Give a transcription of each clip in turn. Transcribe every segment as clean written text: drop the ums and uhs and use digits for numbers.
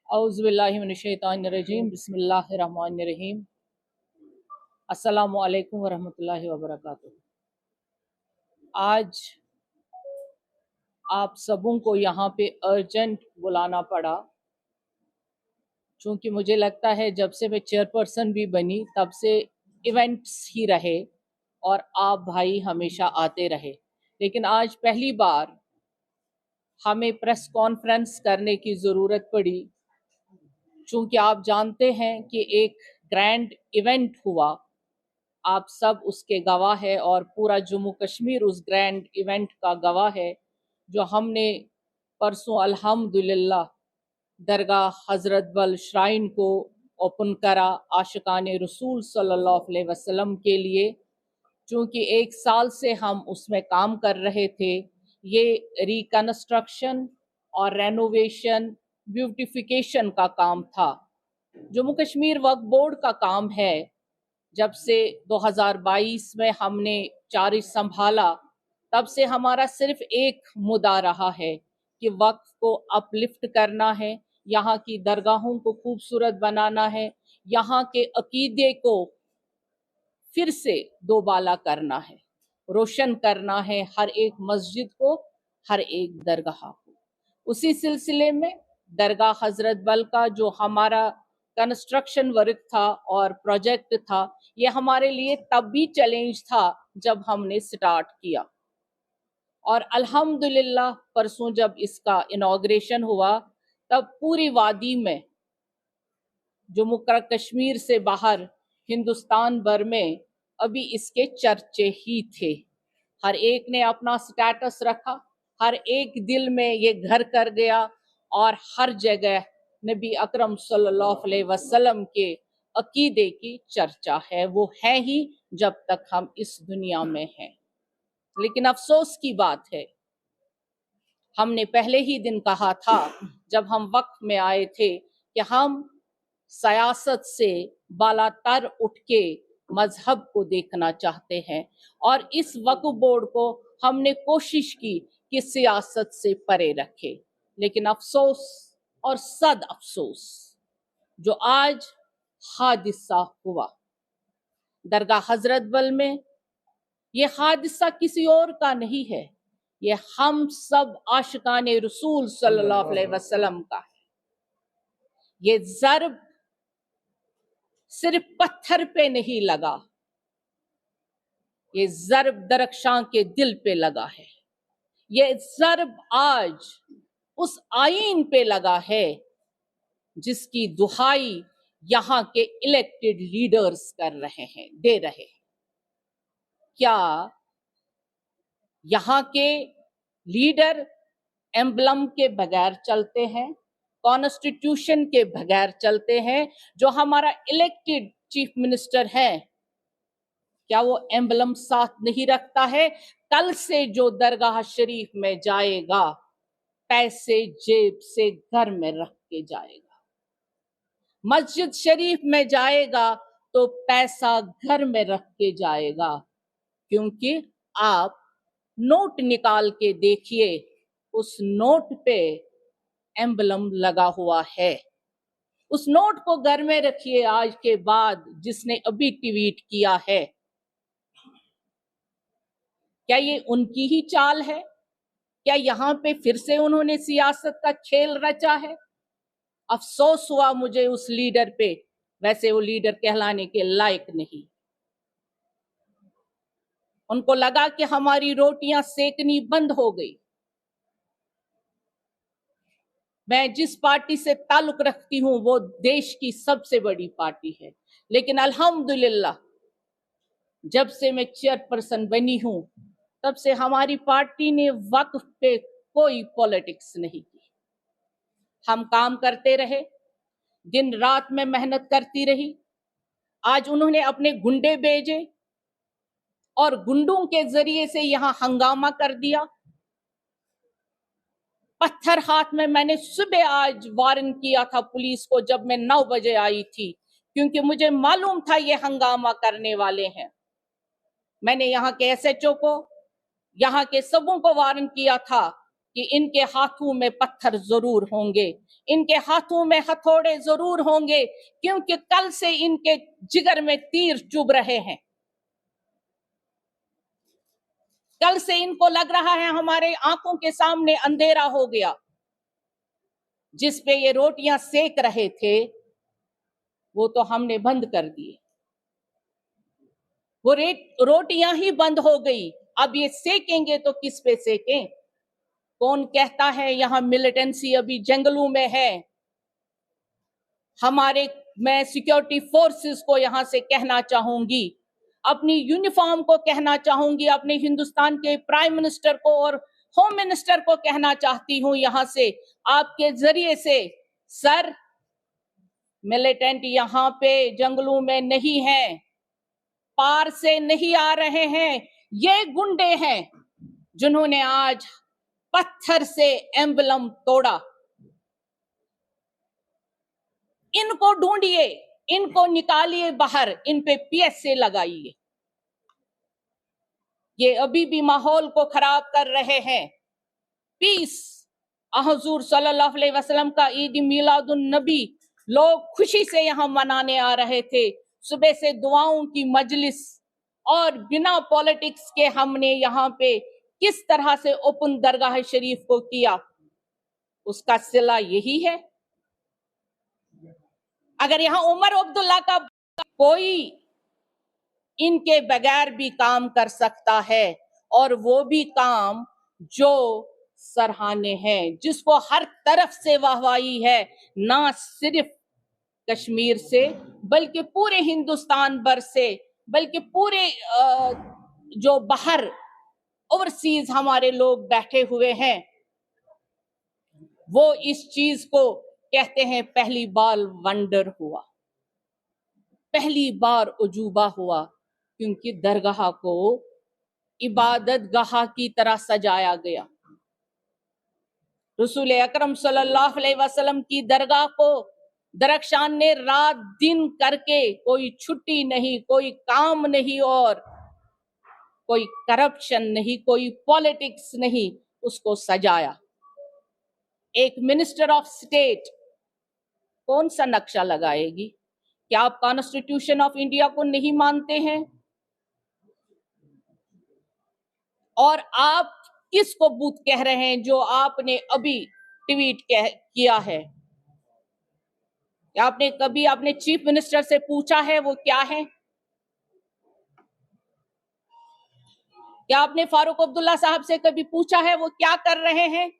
औज़ुबिल्लाहिमिनश्शैतानिर्रजीम बिस्मिल्लाहिर्रहमानिर्रहीम। अस्सलामु अलैकुम वरहमतुल्लाहि वबरकातुहू। आज आप सबों को यहाँ पे अर्जेंट बुलाना पड़ा, क्योंकि मुझे लगता है जब से मैं चेयरपर्सन भी बनी तब से इवेंट्स ही रहे और आप भाई हमेशा आते रहे, लेकिन आज पहली बार हमें प्रेस कॉन्फ्रेंस करने की ज़रूरत पड़ी, चूँकि आप जानते हैं कि एक ग्रैंड इवेंट हुआ, आप सब उसके गवाह है और पूरा जम्मू कश्मीर उस ग्रैंड इवेंट का गवाह है, जो हमने परसों अल्हम्दुलिल्लाह दरगाह हज़रत बल श्राइन को ओपन करा आशिकान रसूल सल्लल्लाहु अलैहि वसल्लम के लिए। चूँकि 1 साल से हम उसमें काम कर रहे थे, ये रिकन्स्ट्रक्शन और रेनोवेशन ब्यूटिफिकेशन का काम था। जम्मू कश्मीर वक्फ बोर्ड का काम है। जब से 2022 में हमने चार्ज संभाला, तब से हमारा सिर्फ एक मुद्दा रहा है कि वक्फ को अपलिफ्ट करना है, यहाँ की दरगाहों को खूबसूरत बनाना है, यहाँ के अकीदे को फिर से दोबाला करना है, रोशन करना है हर एक मस्जिद को, हर एक दरगाह को। उसी सिलसिले में दरगाह हजरत बल का जो हमारा कंस्ट्रक्शन वर्क था और प्रोजेक्ट था, ये हमारे लिए तब भी चैलेंज था जब हमने स्टार्ट किया, और अल्हम्दुलिल्लाह परसों जब इसका इनॉग्रेशन हुआ तब पूरी वादी में, जम्मू कश्मीर से बाहर हिंदुस्तान भर में अभी इसके चर्चे ही थे। हर एक ने अपना स्टेटस रखा, हर एक दिल में ये घर कर गया, और हर जगह नबी अकरम सल्लल्लाहु अलैहि वसल्लम के अकीदे की चर्चा है। वो है ही जब तक हम इस दुनिया में हैं। लेकिन अफसोस की बात है, हमने पहले ही दिन कहा था जब हम वक्त में आए थे कि हम सियासत से बालातर उठ के मजहब को देखना चाहते हैं, और इस वक्फ बोर्ड को हमने कोशिश की कि सियासत से परे रखे। लेकिन अफसोस और सद अफसोस, जो आज हादिसा हुआ दरगाह हजरत बल में, ये हादिसा किसी और का नहीं है, ये हम सब आशिकान रसूल सल्लल्लाहु अलैहि वसल्लम का है। ये ज़र्ब सिर्फ पत्थर पे नहीं लगा, ये ज़र्ब दरख्शां के दिल पे लगा है। ये ज़र्ब आज उस आईन पे लगा है जिसकी दुहाई यहाँ के इलेक्टेड लीडर्स कर रहे हैं, दे रहे हैं। क्या यहाँ के लीडर एम्बलम के बगैर चलते हैं, कॉन्स्टिट्यूशन के बगैर चलते हैं? जो हमारा इलेक्टेड चीफ मिनिस्टर है, क्या वो एम्बलम साथ नहीं रखता है? कल से जो दरगाह शरीफ में जाएगा, पैसे जेब से घर में रख के जाएगा। मस्जिद शरीफ में जाएगा तो पैसा घर में रख के जाएगा, क्योंकि आप नोट निकाल के देखिए, उस नोट पे एम्बलम लगा हुआ है। उस नोट को घर में रखिए। आज के बाद जिसने अभी ट्वीट किया है, क्या ये उनकी ही चाल है? क्या यहाँ पे फिर से उन्होंने सियासत का खेल रचा है? अफसोस हुआ मुझे उस लीडर पे। वैसे वो लीडर कहलाने के लायक नहीं। उनको लगा कि हमारी रोटियां सेकनी बंद हो गई। मैं जिस पार्टी से ताल्लुक रखती हूं वो देश की सबसे बड़ी पार्टी है, लेकिन अल्हम्दुलिल्लाह जब से मैं चेयरपर्सन बनी हूं तब से हमारी पार्टी ने वक्फ पे कोई पॉलिटिक्स नहीं की। हम काम करते रहे, दिन रात में मेहनत करती रही। आज उन्होंने अपने गुंडे भेजे और गुंडों के जरिए से यहां हंगामा कर दिया। पत्थर हाथ में। मैंने सुबह आज वार्न किया था पुलिस को जब मैं 9 बजे आई थी, क्योंकि मुझे मालूम था ये हंगामा करने वाले हैं। मैंने यहाँ के एसएचओ को, यहाँ के सबों को वार्न किया था कि इनके हाथों में पत्थर जरूर होंगे, इनके हाथों में हथौड़े जरूर होंगे, क्योंकि कल से इनके जिगर में तीर चुभ रहे हैं। कल से इनको लग रहा है हमारे आंखों के सामने अंधेरा हो गया। जिस पे ये रोटियां सेक रहे थे वो तो हमने बंद कर दिए, वो रोटियां ही बंद हो गई। अब ये सेकेंगे तो किस पे सेकें? कौन कहता है यहाँ मिलिटेंसी अभी जंगलों में है? मैं सिक्योरिटी फोर्सेस को यहां से कहना चाहूंगी, अपनी यूनिफॉर्म को कहना चाहूंगी, अपने हिंदुस्तान के प्राइम मिनिस्टर को और होम मिनिस्टर को कहना चाहती हूं यहां से आपके जरिए से, सर मिलिटेंट यहां पे जंगलों में नहीं है, पार से नहीं आ रहे हैं। ये गुंडे हैं जिन्होंने आज पत्थर से एम्बलम तोड़ा। इनको ढूंढिए, इनको निकालिए बाहर, इन पे पीएसए लगाइए। ये अभी भी माहौल को खराब कर रहे हैं। पीस, हुजूर सल्लल्लाहु अलैहि वसल्लम का ईद मिलादुन नबी लोग खुशी से यहाँ मनाने आ रहे थे। सुबह से दुआओं की मजलिस और बिना पॉलिटिक्स के हमने यहाँ पे किस तरह से ओपन दरगाह शरीफ को किया, उसका सिला यही है। अगर यहाँ उमर अब्दुल्ला का कोई इनके बगैर भी काम कर सकता है, और वो भी काम जो सराहने हैं, जिसको हर तरफ से वाहवाही है, ना सिर्फ कश्मीर से बल्कि पूरे हिंदुस्तान भर से, बल्कि पूरे जो बाहर ओवरसीज हमारे लोग बैठे हुए हैं, वो इस चीज को कहते हैं पहली बार वंडर हुआ, पहली बार उजूबा हुआ, क्योंकि दरगाह को इबादत गाह की तरह सजाया गया। रसूल अकरम सल्लल्लाहु अलैहि वसल्लम की दरगाह को दरख्शान ने रात दिन करके, कोई छुट्टी नहीं, कोई काम नहीं और कोई करप्शन नहीं, कोई पॉलिटिक्स नहीं, उसको सजाया। एक मिनिस्टर ऑफ स्टेट कौन सा नक्शा लगाएगी? क्या आप कॉन्स्टिट्यूशन ऑफ इंडिया को नहीं मानते हैं? और आप किसको बूथ कह रहे हैं जो आपने अभी ट्वीट किया है? आपने कभी अपने चीफ मिनिस्टर से पूछा है वो क्या है? क्या आपने फारूक अब्दुल्ला साहब से कभी पूछा है वो क्या कर रहे हैं?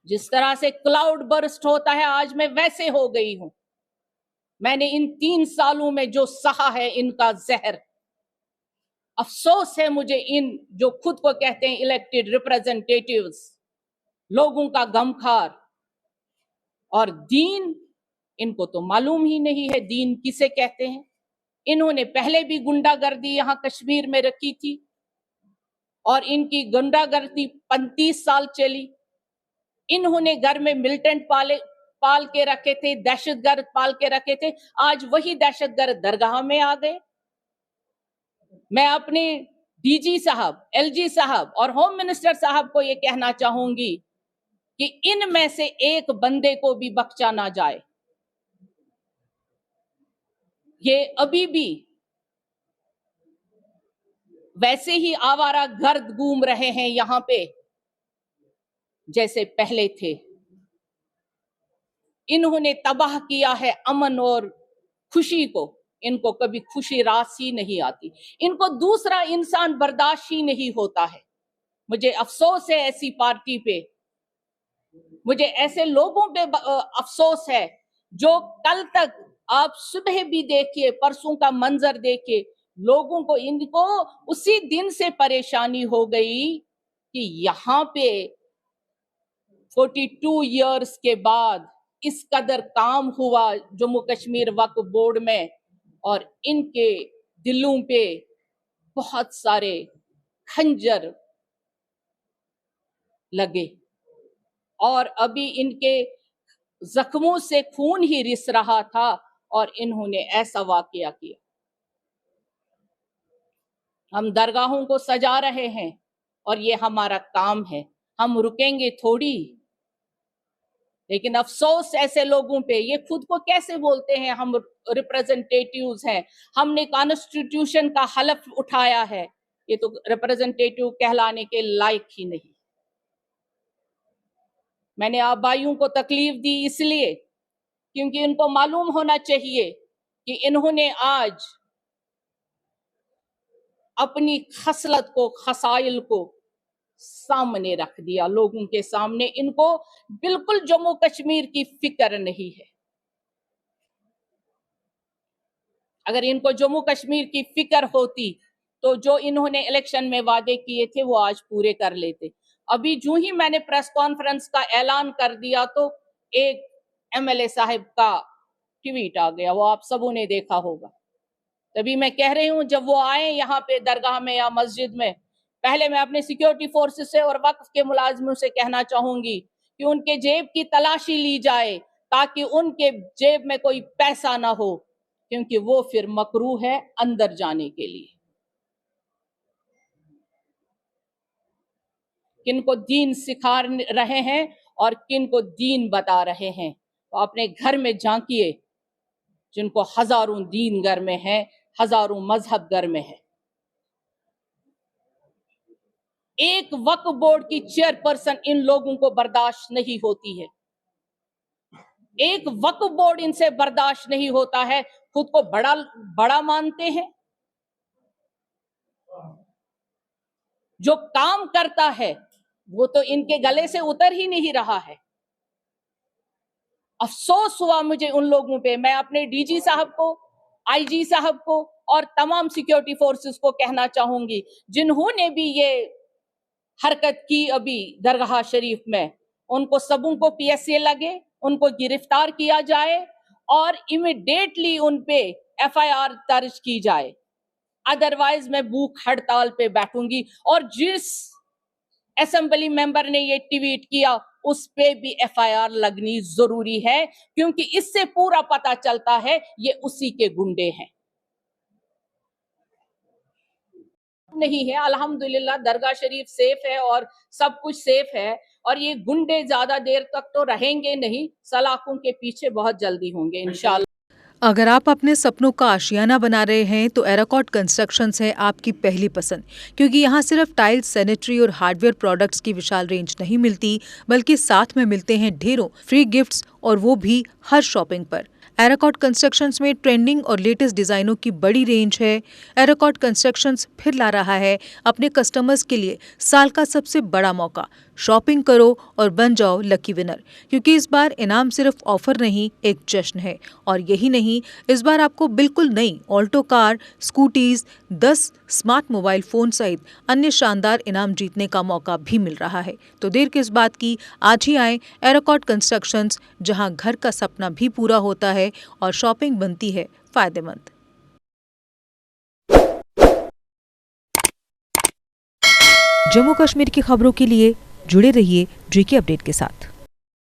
जिस तरह से क्लाउड बर्स्ट होता है, आज मैं वैसे हो गई हूं। मैंने इन 3 सालों में जो सहा है इनका जहर, अफसोस है मुझे इन जो खुद को कहते हैं इलेक्टेड रिप्रेजेंटेटिव्स, लोगों का गमखार। और दीन, इनको तो मालूम ही नहीं है दीन किसे कहते हैं। इन्होंने पहले भी गुंडागर्दी यहां कश्मीर में रखी थी और इनकी गुंडागर्दी 35 साल चली। इन्होंने घर में मिलिटेंट पाल के रखे थे, दहशतगर्द पाल के रखे थे। आज वही दहशतगर्द दरगाह में आ गए। मैं अपने डीजी साहब, एलजी साहब और होम मिनिस्टर साहब को ये कहना चाहूंगी कि इनमें से एक बंदे को भी बख्शा ना जाए। ये अभी भी वैसे ही आवारा गर्द घूम रहे हैं यहां पे जैसे पहले थे। इन्होंने तबाह किया है अमन और खुशी को। इनको कभी खुशी रास ही नहीं आती, इनको दूसरा इंसान बर्दाश्त ही नहीं होता है। मुझे अफसोस है ऐसी पार्टी पे, मुझे ऐसे लोगों पे अफसोस है जो कल तक आप सुबह भी देखिए, परसों का मंजर देखिए, लोगों को इनको उसी दिन से परेशानी हो गई कि यहाँ पे 42 इयर्स के बाद इस कदर काम हुआ जम्मू कश्मीर वक्फ बोर्ड में, और इनके दिलों पे बहुत सारे खंजर लगे और अभी इनके जख्मों से खून ही रिस रहा था और इन्होंने ऐसा वाकया किया। हम दरगाहों को सजा रहे हैं और ये हमारा काम है, हम रुकेंगे थोड़ी। लेकिन अफसोस ऐसे लोगों पे, ये खुद को कैसे बोलते हैं हम रिप्रेजेंटेटिव्स हैं, हमने कॉन्स्टिट्यूशन का हलफ उठाया है, ये तो रिप्रेजेंटेटिव कहलाने के लायक ही नहीं। मैंने आप भाइयों को तकलीफ दी इसलिए क्योंकि इनको मालूम होना चाहिए कि इन्होंने आज अपनी खसलत को, खसाइल को सामने रख दिया लोगों के सामने। इनको बिल्कुल जम्मू कश्मीर की फिक्र नहीं है। अगर इनको जम्मू कश्मीर की फिक्र होती तो जो इन्होंने इलेक्शन में वादे किए थे वो आज पूरे कर लेते। अभी जो ही मैंने प्रेस कॉन्फ्रेंस का ऐलान कर दिया तो एक एमएलए साहब का ट्वीट आ गया, वो आप सबों ने देखा होगा। तभी मैं कह रही हूं, जब वो आए यहाँ पे दरगाह में या मस्जिद में, पहले मैं अपने सिक्योरिटी फोर्सेस से और वक्फ के मुलाजिमों से कहना चाहूंगी कि उनके जेब की तलाशी ली जाए ताकि उनके जेब में कोई पैसा ना हो, क्योंकि वो फिर मकरूह है अंदर जाने के लिए। किन को दीन सिखा रहे हैं और किन को दीन बता रहे हैं, तो अपने घर में झांकिए। जिनको हजारों दीन घर में है, हजारों मजहब घर में है। एक वक्फ बोर्ड की चेयरपर्सन इन लोगों को बर्दाश्त नहीं होती है, एक वक्फ बोर्ड इनसे बर्दाश्त नहीं होता है। खुद को बड़ा मानते हैं। जो काम करता है वो तो इनके गले से उतर ही नहीं रहा है। अफसोस हुआ मुझे उन लोगों पे। मैं अपने डीजी साहब को, आईजी साहब को और तमाम सिक्योरिटी फोर्सेस को कहना चाहूंगी, जिन्होंने भी ये हरकत की अभी दरगाह शरीफ में, उनको सबों को पीएसए लगे, उनको गिरफ्तार किया जाए और इमीडिएटली उन पे एफआईआर दर्ज की जाए। अदरवाइज मैं भूख हड़ताल पे बैठूंगी। और जिस असेंबली मेंबर ने ये ट्वीट किया उस पे भी एफआईआर लगनी जरूरी है, क्योंकि इससे पूरा पता चलता है ये उसी के गुंडे हैं। नहीं है, अल्हम्दुलिल्लाह दरगाह शरीफ सेफ है और सब कुछ सेफ है। और ये गुंडे ज्यादा देर तक तो रहेंगे नहीं, सलाखों के पीछे बहुत जल्दी होंगे इंशाल्लाह। अगर आप अपने सपनों का आशियाना बना रहे हैं तो एराकॉट कंस्ट्रक्शंस है आपकी पहली पसंद, क्योंकि यहाँ सिर्फ टाइल्स, सैनिटरी और हार्डवेयर प्रोडक्ट्स की विशाल रेंज नहीं मिलती, बल्कि साथ में मिलते हैं ढेरों फ्री गिफ्ट्स, और वो भी हर शॉपिंग पर। एराकॉट कंस्ट्रक्शंस में ट्रेंडिंग और लेटेस्ट डिजाइनों की बड़ी रेंज है। एराकॉट कंस्ट्रक्शंस फिर ला रहा है अपने कस्टमर्स के लिए साल का सबसे बड़ा मौका। शॉपिंग करो और बन जाओ लकी विनर, क्योंकि इस बार इनाम सिर्फ ऑफर नहीं, एक जश्न है। और यही नहीं, इस बार आपको बिल्कुल नई Alto car, scooties, 10 smart mobile phone सहित अन्य शानदार इनाम जीतने का मौका भी मिल रहा है। तो देर किस बात की, आज ही आए एराकॉट कंस्ट्रक्शंस, जहां घर का सपना भी पूरा होता है और शॉपिंग बनती है फायदेमंद। जम्मू कश्मीर की खबरों के लिए जुड़े रहिए जीके अपडेट के साथ।